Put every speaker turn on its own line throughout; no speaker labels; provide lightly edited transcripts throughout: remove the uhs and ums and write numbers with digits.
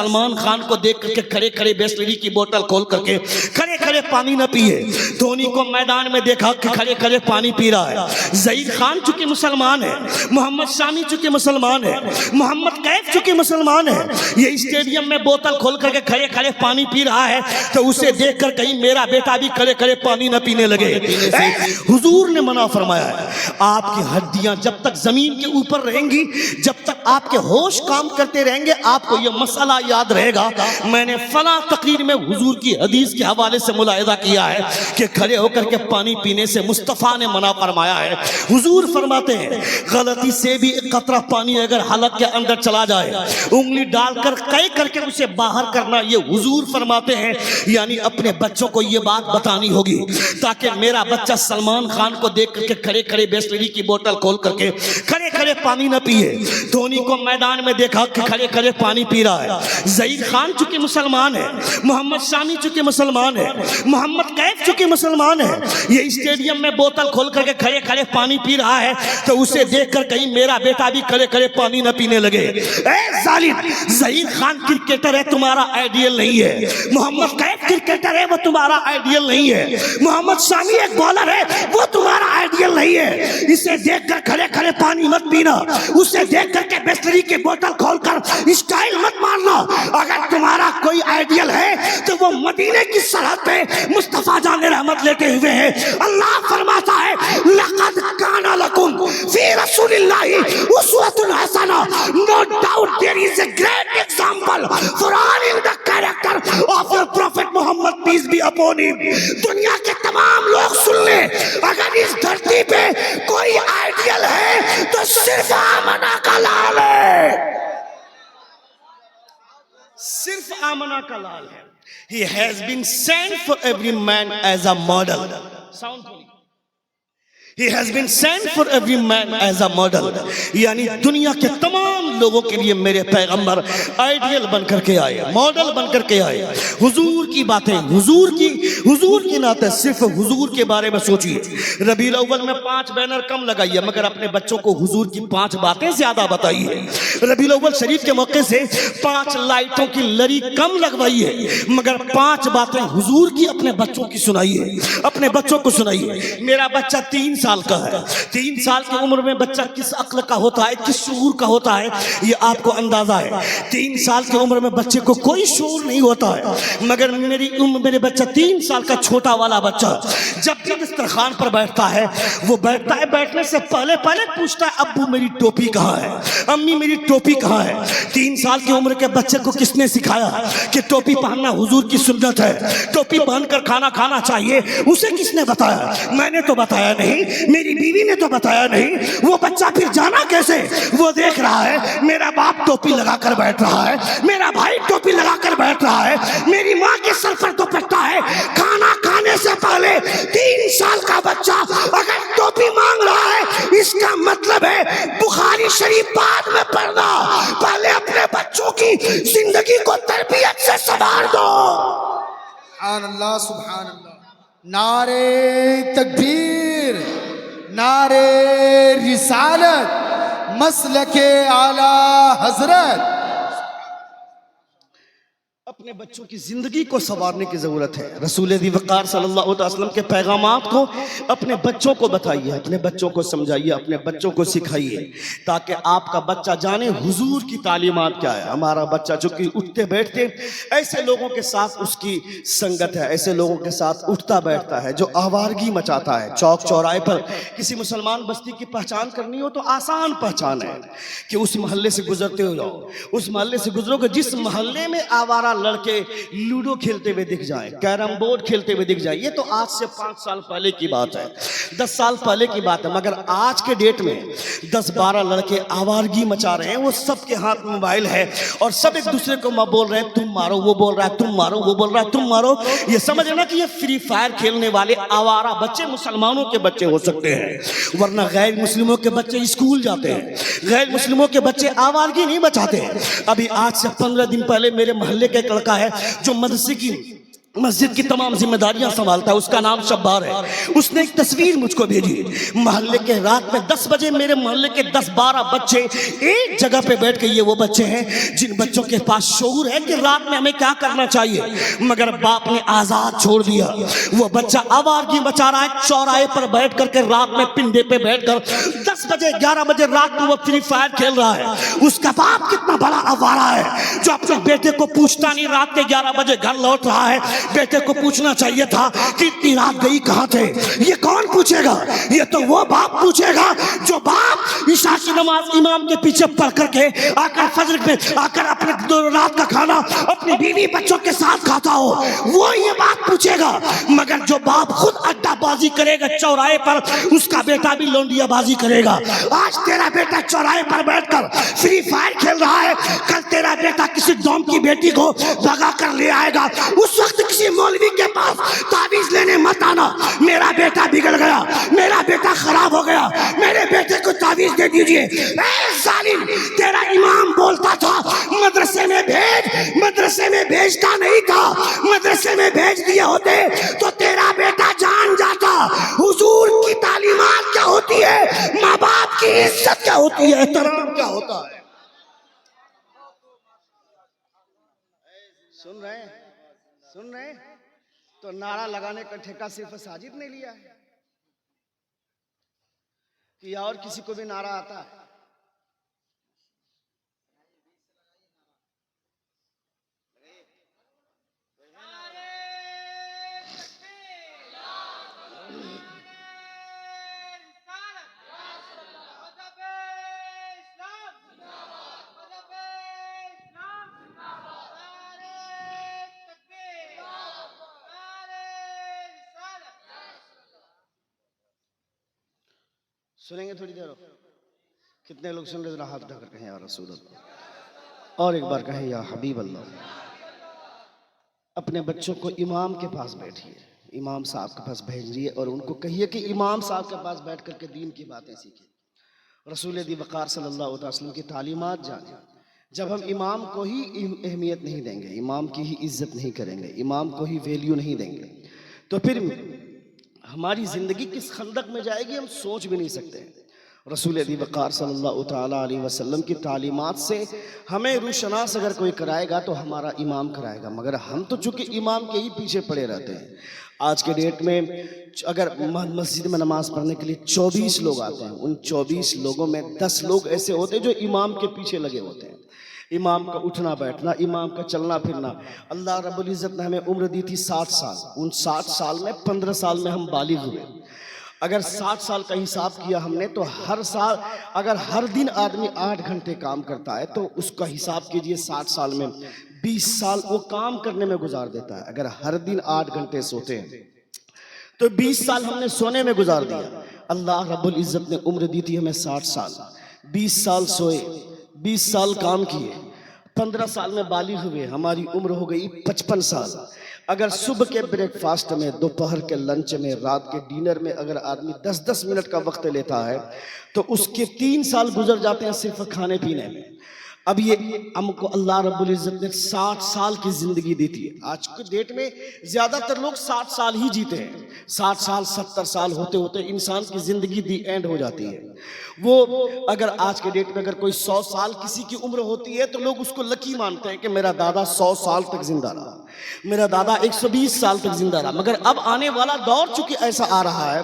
سلمان خان کو دیکھ کر کے کھڑے کھڑے بسلری کی بوتل کھول کر کے کھڑے کھڑے پانی نہ پیے. دھونی کو میدان میں دیکھا کہ کھڑے کھڑے پانی پی رہا ہے. ظہیر خان چونکہ مسلمان ہے, محمد شامی چونکہ مسلمان ہے, محمد کیف چونکہ مسلمان ہے, یہ اسٹیڈیم میں بوتل کھول کر کے کھڑے کھڑے پانی پی رہا ہے تو اسے دیکھ کر کہیں میرا بیٹا بھی کھڑے کھڑے پانی نہ پینے لگے. حضور نے منع فرمایا ہے, آپ کی ہڈیاں جب تک زمین کے اوپر رہیں گی, جب تک آپ کے ہوش کام کرتے رہیں گے, آپ کو یہ مسئلہ یاد رہے گا. میں نے فلاں تقریر میں حضور کی حدیث کے حوالے سے ملاحظہ کیا ہے کہ کھڑے ہو کر کے پانی پینے سے مصطفیٰ نے منع فرمایا ہے. حضور فرماتے ہیں غلطی سے بھی ایک قطرہ پانی اگر حلق کے اندر چلا جائے, انگلی ڈال کر قے کر کے اسے باہر کرنا, یہ حضور فرماتے ہیں. یعنی اپنے بچوں کو یہ بات بتانی ہوگی تاکہ میرا بچہ سلمان خان کو دیکھ کر کے کھڑے کھڑے بسلری کی بوتل کھول کر کے کھڑے کھڑے پانی نہ پیے. دھونی کو میدان میں دیکھا کہ کھڑے کھڑے پانی پی رہا ہے. ظہیر خان چونکہ مسلمان ہے, محمد شامی چونکہ مسلمان ہے, محمد کیف چونکہ مسلمان ہے, یہ اسٹیڈیم میں بوتل کھول کر کے کھڑے کھڑے پانی پی رہا ہے تو اسے دیکھ کر کہیں میرا بیٹا بھی کھڑے کھڑے پانی نہ پینے لگے. اے ظالم, ظہیر خان کرکٹر ہے, تمہارا آئیڈیل نہیں ہے. محمد کیف کرکٹر ہے, وہ تمہارا آئیڈیل نہیں ہے. محمد شامی ایک بالر ہے, وہ تمہارا آئیڈیل نہیں ہے. اسے دیکھ کر کھڑے کھڑے پانی مت پینا, اسے دیکھ کر کے بسلری کی بوتل کھول کر اسٹائل مت مارنا. اگر تمہارا کوئی آئیڈیل ہے تو وہ مدینے کی سرحد پہ مصطفیٰ جان رحمت لیتے ہوئے ہیں. اللہ فرماتا ہے لَقَدْ كَانَ لَكُمْ فِي رَسُولِ اللَّهِ أُسْوَةٌ حَسَنَةٌ. No doubt there is a great example for all in the character of your Prophet Muhammad, peace be upon him. دنیا کے تمام لوگ سن لیں, اگر اس دھرتی پہ کوئی آئیڈیل ہے تو صرف آمنہ کا لال ہے, صرف آمنہ کا لال ہے. He has been sent for every man as a model. Sound fully. He has been sent for every man as a model. یعنی دنیا کے تمام لوگوں کے لیے میرے پیغمبر آئیڈیل بن کر کے آئے, ماڈل بن کر کے آئے. حضور کی باتیں, حضور کی نعتیں, صرف حضور کے بارے میں سوچئے. ربیع الاول میں 5 بینر کم لگائیے مگر اپنے بچوں کو حضور کی 5 باتیں زیادہ بتائیے. ربیع الاول شریف کے موقع سے 5 لائٹوں کی لری کم لگوائیے مگر 5 باتیں حضور کی اپنے بچوں کی سنائیے, اپنے بچوں کو سنائیے. میرا بچہ 3 سال کا ہے. 3 سال کی عمر میں بچہ کس عقل کا ہوتا ہے, کس شعور کا ہوتا ہے, یہ آپ کو اندازہ ہے. 3 سال کی عمر میں بچے کو کوئی شعور نہیں ہوتا ہے مگر میرے بچہ 3 سال کا چھوٹا والا بچہ جب بھی دسترخوان پر بیٹھتا ہے, وہ بیٹھتا ہے, بیٹھنے سے پہلے پوچھتا ہے ابو میری ٹوپی کہاں ہے, امی میری ٹوپی کہاں ہے. 3 سال کی عمر کے بچے کو کس نے سکھایا کہ ٹوپی پہننا حضور کی سنت ہے, ٹوپی پہن کر کھانا کھانا چاہیے, اسے کس نے بتایا؟ میں نے تو بتایا نہیں, میری بیوی نے تو بتایا نہیں. وہ بچہ پھر جانا کیسے؟ وہ دیکھ رہا ہے میرا باپ ٹوپی لگا کر بیٹھ رہا ہے, میرا بھائی ٹوپی لگا کر بیٹھ رہا ہے, میری ماں کے سر پر دوپٹہ ہے. کھانا کھانے سے پہلے 3 سال کا بچہ اگر ٹوپی مانگ رہا ہے, اس کا مطلب ہے بخاری شریف بعد میں پڑھنا, پہلے اپنے بچوں کی زندگی کو تربیت سے سنوار دو.
سبحان اللہ, سبحان اللہ. نعرہ تکبیر, نعرہ رسالت, مسلک اعلیٰ حضرت.
اپنے بچوں کی زندگی کو سنوارنے کی ضرورت ہے. رسول ذی وقار صلی اللہ علیہ وسلم کے پیغامات کو اپنے بچوں کو بتائیے, اپنے بچوں کو سمجھائیے, اپنے بچوں کو سکھائیے تاکہ آپ کا بچہ جانے حضور کی تعلیمات کیا ہے. ہمارا بچہ جو کہ اٹھتے بیٹھتے ایسے لوگوں کے ساتھ اس کی سنگت ہے, ایسے لوگوں کے ساتھ اٹھتا بیٹھتا ہے جو آوارگی مچاتا ہے. چوک چوراہے پر کسی مسلمان بستی کی پہچان کرنی ہو تو آسان پہچان ہے کہ اس محلے سے گزرتے ہو جاؤ, اس محلے سے گزرو کہ جس محلے میں آوارہ لڑکے لوڈو کھیلتے ہوئے دکھ جائیں, کیرم بورڈ کھیلتے ہوئے دکھ جائیں. یہ تو آج سے 5 سال پہلے کی بات ہے, 10 سال پہلے کی بات ہے. مگر آج کے ڈیٹ میں 10-12 لڑکے آوارگی مچا رہے ہیں. وہ سب کے ہاتھ موبائل ہے اور سب ایک دوسرے کو بول رہے ہیں تم مارو, وہ بول رہا ہے تم مارو, وہ بول رہا ہے تم مارو. یہ سمجھنا کہ یہ فری فائر کھیلنے والے آوارہ بچے مسلمانوں کے بچے ہو سکتے ہیں, ورنہ غیر مسلموں کے بچے اسکول جاتے ہیں, غیر مسلموں کے بچے آوارگی نہیں مچاتے ہیں. ابھی آج سے 15 دن پہلے میرے محلے کے ایک لڑکا ہے جو مدرسے کی مسجد کی تمام ذمہ داریاں سنبھالتا ہے، اس کا نام شبار ہے۔ اس نے ایک تصویر مجھ کو بھیجی، محلے کے رات میں 10 بجے میرے محلے کے 10-12 بچے ایک جگہ پہ بیٹھ کے، یہ وہ بچے ہیں جن بچوں کے پاس شعور ہے کہ رات میں ہمیں کیا کرنا چاہیے، مگر باپ نے آزاد چھوڑ دیا۔ وہ بچہ آوارگی مچا رہا ہے چوراہے پر بیٹھ کر کے، رات میں پنڈے پہ بیٹھ کر 10 بجے 11 بجے رات میں وہ فری فائر کھیل رہا ہے۔ اس کا باپ کتنا بڑا آوارہ ہے جو اپنے بیٹے کو پوچھتا نہیں، رات کے 11 بجے گھر لوٹ رہا ہے۔ بیٹے کو پوچھنا چاہیے تھا کہ اتنی رات گئی کہاں تھے۔ یہ کون پوچھے گا؟ یہ تو وہ باپ پوچھے گا جو باپ عشاء کی نماز امام کے پیچھے پڑھ کر کے آ کر فجر میں آ کر اپنے رات کا کھانا اپنی بیوی بچوں کے ساتھ کھاتا ہو، وہ یہ بات پوچھے گا۔ مگر جو باپ خود اڈا بازی کرے گا چوراہے پر، اس کا بیٹا بھی لونڈیا بازی کرے گا۔ آج تیرا بیٹا چوراہے پر بیٹھ کر فری فائر کھیل رہا ہے، کل تیرا بیٹا کسی دوم کی بیٹی کو بھگا کر لے آئے گا۔ اس وقت کسی مولوی کے پاس تعویذ لینے مت آنا، میرا بیٹا بگڑ گیا، میرا بیٹا خراب ہو گیا، میرے بیٹے کو تعویذ دے دیجئے۔ اے ظالم، تیرا امام بولتا تھا مدرسے میں بھیج، مدرسے میں بھیجتا نہیں تھا، مدرسے میں بھیج دیے ہوتے تو تیرا بیٹا جان جاتا۔ حضور کی تعلیمات کیا ہوتی ہے، ماں باپ کی عزت کیا ہوتی ہے، احترام کیا ہوتا ہے۔
سن رہے ہیں؟ سن رہے ہیں؟ تو نعرہ لگانے کا ٹھیکہ صرف ساجد نے لیا ہے کہ اور کسی کو بھی نعرہ آتا ہے؟ سنیں گے تھوڑی دیر ہو؟ کتنے لوگ سن رہے ذرا ہاتھ اٹھا کر کہیں یا رسول اللہ، اور ایک بار کہیں یا حبیب اللہ۔ اپنے بچوں کو امام کے پاس بیٹھیے، امام صاحب کے پاس بھیجیے اور ان کو کہیے کہ امام صاحب کے پاس بیٹھ کر کے دین کی باتیں سیکھیں، رسول دی وقار صلی اللہ علیہ وسلم کی تعلیمات جانیں۔ جب ہم امام کو ہی اہمیت نہیں دیں گے، امام کی ہی عزت نہیں کریں گے، امام کو ہی ویلیو نہیں دیں گے، تو پھر ہماری زندگی کس خندق میں جائے گی ہم سوچ بھی نہیں سکتے۔ رسول دی وقار صلی اللہ تعالیٰ علیہ وسلم کی تعلیمات سے ہمیں روشناس اگر کوئی کرائے گا تو ہمارا امام کرائے گا، مگر ہم تو چونکہ امام کے ہی پیچھے پڑے رہتے ہیں۔ آج کے ڈیٹ میں اگر مسجد میں نماز پڑھنے کے لیے 24 لوگ آتے ہیں، ان 24 لوگوں میں 10 لوگ ایسے ہوتے ہیں جو امام کے پیچھے لگے ہوتے ہیں۔ امام کا اٹھنا بیٹھنا، امام کا چلنا پھرنا۔ اللہ رب العزت نے ہمیں عمر دی تھی 60 سال، ان 60 سال میں 15 سال میں ہم بالغ ہوئے۔ اگر 60 سال کا حساب کیا ہم نے تو ہر سال اگر ہر دن آدمی 8 گھنٹے کام کرتا ہے تو اس کا حساب کیجئے 60 سال میں 20 سال وہ کام کرنے میں گزار دیتا ہے۔ اگر ہر دن 8 گھنٹے سوتے ہیں تو 20 سال ہم نے سونے میں گزار دیا۔ اللہ رب العزت نے عمر دی تھی ہمیں 60 سال، 20 سال سوئے، 20 سال کام کیے، 15 سال میں بالغ ہوئے، ہماری عمر ہو گئی 55 سال۔ اگر صبح کے بریک فاسٹ میں، دوپہر کے لنچ میں، رات کے ڈینر میں اگر آدمی 10-10 منٹ کا وقت لیتا ہے تو اس کے 3 سال گزر جاتے ہیں صرف کھانے پینے میں۔ اب یہ ہم کو اللہ رب العزت نے 60 سال کی زندگی دی تھی۔ آج کے ڈیٹ میں زیادہ تر لوگ 60 سال ہی جیتے ہیں، 60 سال 70 سال ہوتے ہوتے انسان کی زندگی دی اینڈ ہو جاتی ہے۔ وہ اگر آج کے ڈیٹ میں اگر کوئی 100 سال کسی کی عمر ہوتی ہے تو لوگ اس کو لکی مانتے ہیں کہ میرا دادا 100 سال تک زندہ رہا، میرا دادا 120 سال تک زندہ رہا۔ مگر اب آنے والا دور چونکہ ایسا آ رہا ہے،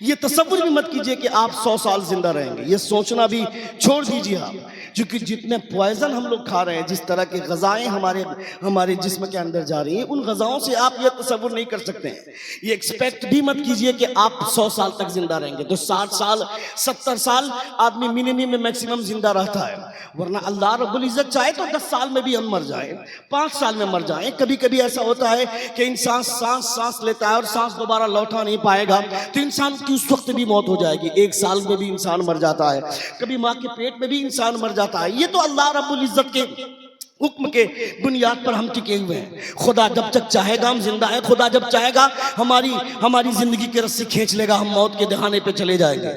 یہ تصور بھی مت کیجئے کہ آپ 100 سال زندہ رہیں گے، یہ سوچنا بھی چھوڑ دیجئے آپ، کیونکہ جتنے پوائزن ہم لوگ کھا رہے ہیں، جس طرح کی غذائیں ہمارے جسم کے اندر جا رہی ہیں، ان غذاؤں سے آپ یہ تصور نہیں کر سکتے ہیں۔ یہ ایکسپیکٹ بھی مت کیجئے کہ آپ 100 سال تک زندہ رہیں گے، تو 60 سال 70 سال آدمی منیمم میں میکسیمم زندہ رہتا ہے، ورنہ اللہ رب العزت چاہے تو 10 سال میں بھی ہم مر جائیں، 5 سال میں مر جائیں۔ کبھی کبھی ایسا ہوتا ہے کہ انسان سانس لیتا ہے اور سانس دوبارہ لوٹا نہیں پائے گا تو انسان کی اس وقت بھی موت ہو جائے گی۔ 1 سال میں بھی انسان مر جاتا ہے، کبھی ماں کے پیٹ میں بھی انسان مر جاتا ہے۔ یہ تو اللہ رب العزت کے
حکم کے بنیاد پر ہم ٹکے ہوئے ہیں. خدا جب تک چاہے گا ہم زندہ ہیں, خدا جب چاہے گا ہماری زندگی کی رسی کھینچ لے گا, ہم موت کے دہانے پہ چلے جائیں گے.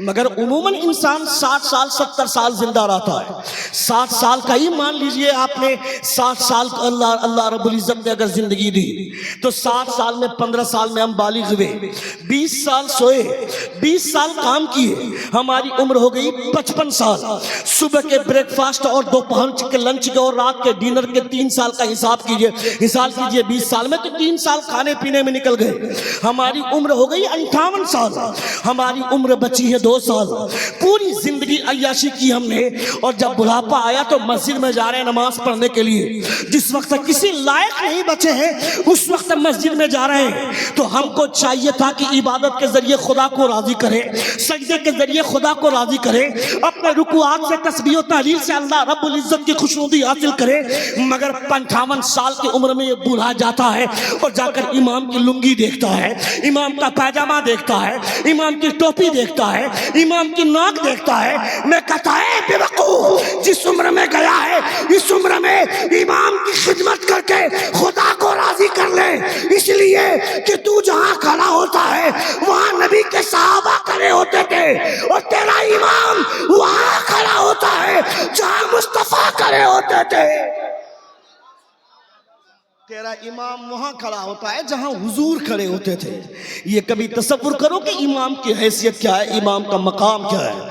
مگر عموماً انسان 60 سال 70 سال زندہ رہتا ہے. 60 سال کا ہی مان لیجئے آپ نے, 60 سال کا اللہ رب العزت نے اگر زندگی دی تو 60 سال میں 15 سال میں ہم بالغ ہوئے, 20 سال سوئے, 20 سال کام کیے, ہماری عمر ہو گئی 55 سال. صبح کے بریک فاسٹ اور دوپہر کے لنچ کے اور رات کے ڈنر کے 3 سال کا حساب کیجئے 20 سال میں تو 3 سال کھانے پینے میں نکل گئے. ہماری عمر ہو گئی 58 سال, ہماری عمر بچی ہے 2 سال. پوری زندگی عیاشی کی ہم نے, اور جب بڑھاپا آیا تو مسجد میں جا رہے ہیں نماز پڑھنے کے لیے. جس وقت کسی لائق نہیں بچے ہیں اس وقت مسجد میں جا رہے ہیں. تو ہم کو چاہیے تھا کہ عبادت کے ذریعے خدا کو راضی کرے, سجدے کے ذریعے خدا کو راضی کرے, اپنے رکوعات سے تسبیح و تحلیل سے اللہ رب العزت کی خوشنودی حاصل کرے. مگر 58 سال کی عمر میں یہ بوڑھا جاتا ہے اور جا کر امام کی لنگی دیکھتا ہے, امام کا پاجامہ دیکھتا ہے, امام کی ٹوپی دیکھتا ہے, امام کی ناک دیکھتا ہے. میں کہتا ہے بے وقوف, جس عمر میں گیا ہے اس عمر میں امام کی خدمت کر کے خدا کو راضی کر لے, اس لیے کہ تو جہاں کھڑا ہوتا ہے وہاں نبی کے صحابہ کھڑے ہوتے تھے, اور تیرا امام وہاں کھڑا ہوتا ہے جہاں مصطفیٰ کھڑے ہوتے تھے. تیرا امام وہاں کھڑا ہوتا ہے جہاں حضور کھڑے ہوتے تھے. یہ کبھی تصور کرو کہ امام کی حیثیت کیا ہے, امام کا مقام کیا ہے.